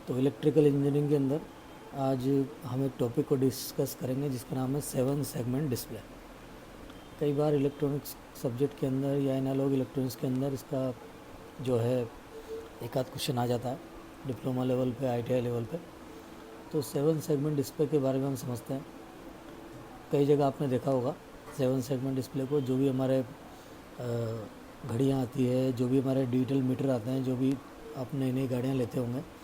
तो electrical engineering के अंदर आज हम एक टॉपिक को डिस्कस करेंगे जिसका नाम है 7 सेगमेंट डिस्प्ले। कई बार इलेक्ट्रॉनिक्स सब्जेक्ट के अंदर या एनालॉग इलेक्ट्रॉनिक्स के अंदर इसका जो है एक आध क्वेश्चन आ जाता है डिप्लोमा लेवल पे, ITI लेवल पे। तो 7 सेगमेंट डिस्प्ले के बारे में हम समझते हैं। कई जगह आपने देखा होगा 7 सेगमेंट डिस्प्ले को, जो भी हमारे घड़ियाँ आती है, जो भी हमारे डिजिटल मीटर आते हैं, जो भी आप नई नई गाड़ियाँ लेते होंगे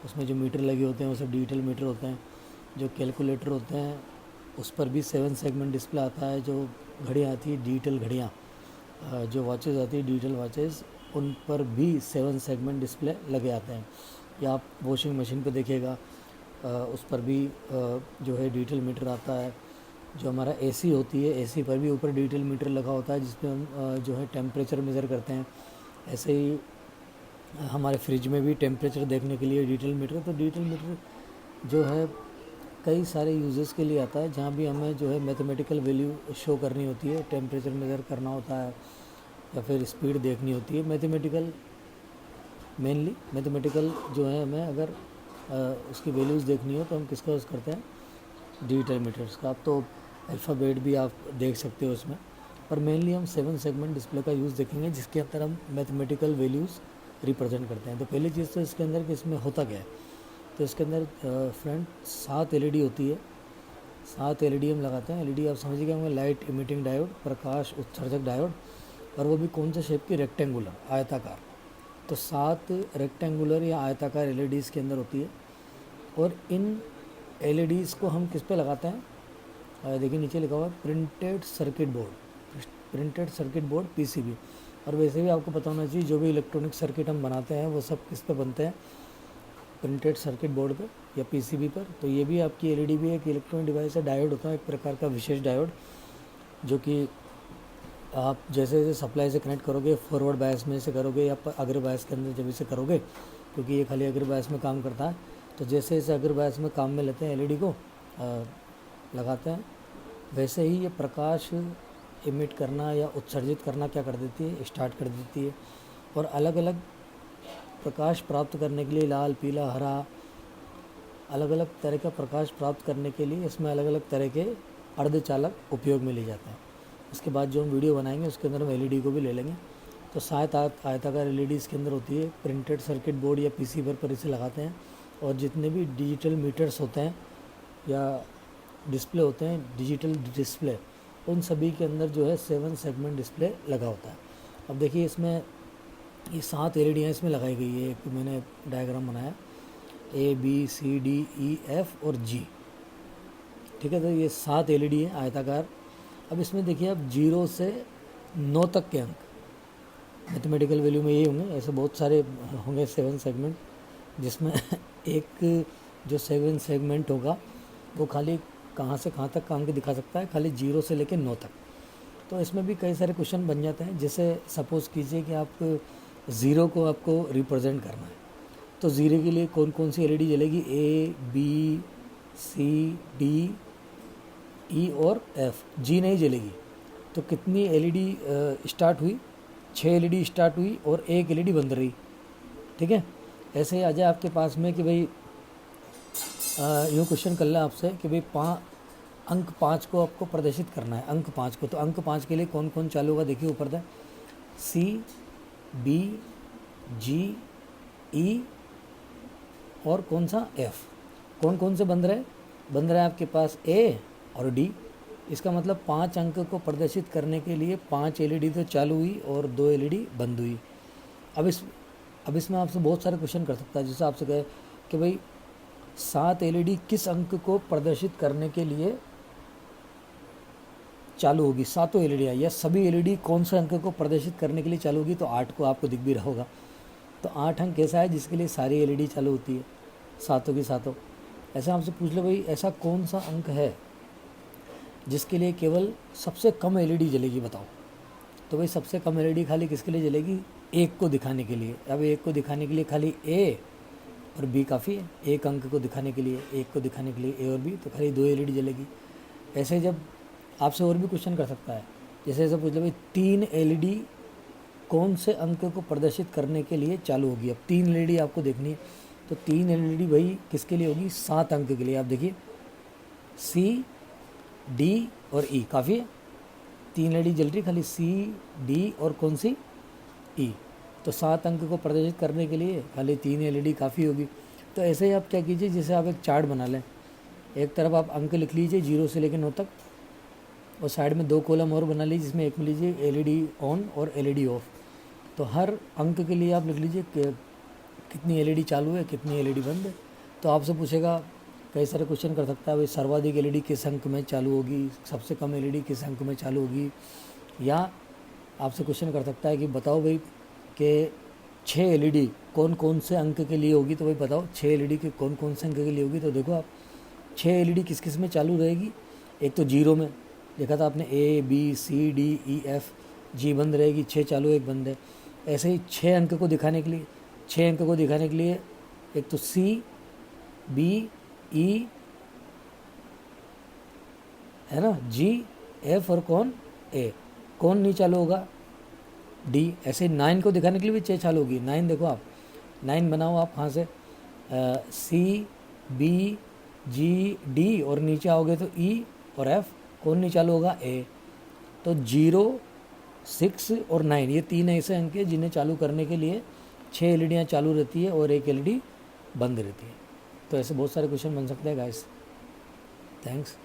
उसमें जो मीटर लगे होते हैं वो सब डिजिटल मीटर होते हैं। जो कैलकुलेटर होते हैं उस पर भी 7 सेगमेंट डिस्प्ले आता है। जो घड़ियाँ आती है डिजिटल घड़ियाँ, जो वॉचेस आती है डिजिटल वॉचेस, उन पर भी 7 सेगमेंट डिस्प्ले लगे आते हैं। या आप वॉशिंग मशीन पे देखिएगा उस पर भी जो है डिजिटल मीटर आता है। जो हमारा AC होती है, AC पर भी ऊपर डिजिटल मीटर लगा होता है जिसमें हम जो है टेम्परेचर मेज़र करते हैं। ऐसे ही हमारे फ्रिज में भी टेम्परेचर देखने के लिए डिजिटल मीटर। तो डिजिटल मीटर जो है कई सारे यूजेस के लिए आता है, जहाँ भी हमें जो है मैथमेटिकल वैल्यू शो करनी होती है, टेम्परेचर मेज़र करना होता है या फिर स्पीड देखनी होती है। मैथमेटिकल मेनली मैथमेटिकल जो है हमें अगर उसकी वैल्यूज़ देखनी हो तो हम किसका यूज़ करते हैं, डिजिटल मीटर्स का। आप तो अल्फ़ाबेट भी आप देख सकते हो उसमें, पर मेनली हम 7 सेगमेंट डिस्प्ले का यूज़ देखेंगे जिसके अंदर हम मैथमेटिकल वैल्यूज़ रिप्रेजेंट करते हैं। तो पहली चीज़ तो इसके अंदर कि इसमें होता क्या है, तो इसके अंदर फ्रंट 7 LED होती है। 7 LED हम लगाते हैं। LED आप समझिएगा हमें लाइट इमिटिंग डायोड, प्रकाश उत्सर्जक डायोड, और वो भी कौन से शेप की, रेक्टेंगुलर, आयताकार। तो 7 रेक्टेंगुलर या आयताकार LEDs के अंदर होती है। और इन LEDs को हम किस पे लगाते हैं, देखिए नीचे लिखा हुआ है printed circuit board, printed circuit board PCB। और वैसे भी आपको पता होना चाहिए जो भी इलेक्ट्रॉनिक सर्किट हम बनाते हैं वो सब किस पे बनते हैं, प्रिंटेड सर्किट बोर्ड पे या PCB पर। तो ये भी आपकी LED भी एक इलेक्ट्रॉनिक डिवाइस है। डायोड होता है एक प्रकार का विशेष डायोड, जो कि आप जैसे जैसे सप्लाई से कनेक्ट करोगे, फॉरवर्ड बायस में से करोगे या अग्र बायस के अंदर जब इसे करोगे, क्योंकि ये खाली अग्र बायस में काम करता है, तो जैसे जैसे अग्र बायस में काम में लेते हैं LED को लगाते हैं, वैसे ही ये प्रकाश इमिट करना या उत्सर्जित करना क्या कर देती है, स्टार्ट कर देती है। और अलग अलग प्रकाश प्राप्त करने के लिए, लाल, पीला, हरा, अलग अलग तरह का प्रकाश प्राप्त करने के लिए इसमें अलग अलग तरह के अर्धचालक उपयोग में लिए जाते हैं। इसके बाद जो हम वीडियो बनाएंगे उसके अंदर हम LED को भी ले लेंगे। तो 7 आयताकार LED इसके अंदर होती है। प्रिंटेड सर्किट बोर्ड या PCB पर इसे लगाते हैं। और जितने भी डिजिटल मीटर्स होते हैं या डिस्प्ले होते हैं, डिजिटल डिस्प्ले, उन सभी के अंदर जो है 7 सेगमेंट डिस्प्ले लगा होता है। अब देखिए इसमें ये 7 LED इसमें लगाई गई है। एक मैंने डायग्राम बनाया A B C D E F और G, ठीक है। तो ये 7 LED है आयताकार। अब इसमें देखिए आप 0 से 9 तक के अंक मैथमेटिकल वैल्यू में ये होंगे। ऐसे बहुत सारे होंगे 7 सेगमेंट, जिसमें एक जो 7 सेगमेंट होगा वो खाली कहाँ से कहाँ तक का अंक दिखा सकता है, खाली 0 से लेकर 9 तक। तो इसमें भी कई सारे क्वेश्चन बन जाते हैं। जैसे सपोज़ कीजिए कि आप 0 को आपको रिप्रेजेंट करना है, तो 0 के लिए कौन कौन सी LED जलेगी, A B C D E और F, G नहीं जलेगी। तो कितनी LED स्टार्ट हुई, 6 LED स्टार्ट हुई और 1 LED बंद रही, ठीक है। ऐसे ही आ जाए आपके पास में कि भाई यूँ क्वेश्चन कर लें आपसे कि भाई अंक 5 को आपको प्रदर्शित करना है, अंक 5 को। तो अंक 5 के लिए कौन कौन चालू होगा, देखिए ऊपर तक C B G E और कौन सा F। कौन कौन से बंद रहे आपके पास A और D। इसका मतलब 5 अंक को प्रदर्शित करने के लिए 5 LED तो चालू हुई और 2 LED बंद हुई। अब इसमें आपसे बहुत सारे क्वेश्चन कर सकता है। जैसे आपसे कहे कि भाई 7 LED किस अंक को प्रदर्शित करने के लिए चालू होगी, 7 LED या सभी LED कौन से अंक को प्रदर्शित करने के लिए चालू होगी। तो 8 को आपको दिख भी रहा होगा। तो 8 अंक ऐसा है जिसके लिए सारी LED चालू होती है, सातों की सातों। ऐसा आपसे पूछ लो भाई ऐसा कौन सा अंक है जिसके लिए केवल सबसे कम LED जलेगी, बताओ। तो भाई सबसे कम LED खाली किसके लिए जलेगी, 1 को दिखाने के लिए। अब 1 को दिखाने के लिए खाली A और B काफ़ी है। एक अंक को दिखाने के लिए, 1 को दिखाने के लिए A और B, तो खाली 2 LED जलेगी। ऐसे जब आपसे और भी क्वेश्चन कर सकता है, जैसे ऐसे पूछ लो भाई 3 LED कौन से अंक को प्रदर्शित करने के लिए चालू होगी। अब 3 LED आपको देखनी है, तो 3 एलईडी भाई किसके लिए होगी, 7 अंक के लिए। आप देखिए सी डी और ई काफ़ी है, 3 एलईडी जल रही, खाली सी डी और कौन सी ई, तो 7 अंक को प्रदर्शित करने के लिए खाली 3 एलईडी काफ़ी होगी। तो ऐसे ही आप क्या कीजिए, जैसे आप एक चार्ट बना लें, एक तरफ आप अंक लिख लीजिए 0 से लेकर 9 तक, और साइड में 2 कॉलम और बना लीजिए, जिसमें एक में लीजिए एलईडी ऑन और एलईडी ऑफ। तो हर अंक के लिए आप लिख लीजिए कि कितनी एलईडी चालू है, कितनी एलईडी बंद है। तो आपसे पूछेगा, कई सारे क्वेश्चन कर सकता है, भाई सर्वाधिक एलईडी किस अंक में चालू होगी, सबसे कम एलईडी किस अंक में चालू होगी, या आपसे क्वेश्चन कर सकता है कि बताओ भाई कि 6 एलईडी कौन कौन से अंक के लिए होगी। तो भाई बताओ 6 एलईडी के कौन कौन से अंक के लिए होगी। तो देखो आप 6 एलईडी किस किस में चालू रहेगी, एक तो 0 में देखा था आपने, A B C D E F, G बंद रहेगी, 6 चालू एक बंद है। ऐसे ही 6 अंक को दिखाने के लिए, 6 अंक को दिखाने के लिए एक तो सी बी ई है ना, जी एफ और कौन ए, कौन नहीं चालू होगा, डी। ऐसे 9 को दिखाने के लिए भी 6 चालू होगी, 9 देखो आप, 9 बनाओ आप कहाँ से, सी बी जी डी और नीचे आओगे तो ई और एफ, कौन नहीं चालू होगा, ए। तो 0 6 और 9 ये 3 ऐसे अंक हैं जिन्हें चालू करने के लिए 6 एलईडियाँ चालू रहती है और 1 एलईडी बंद रहती है। तो ऐसे बहुत सारे क्वेश्चन बन सकते हैं गाइस। थैंक्स।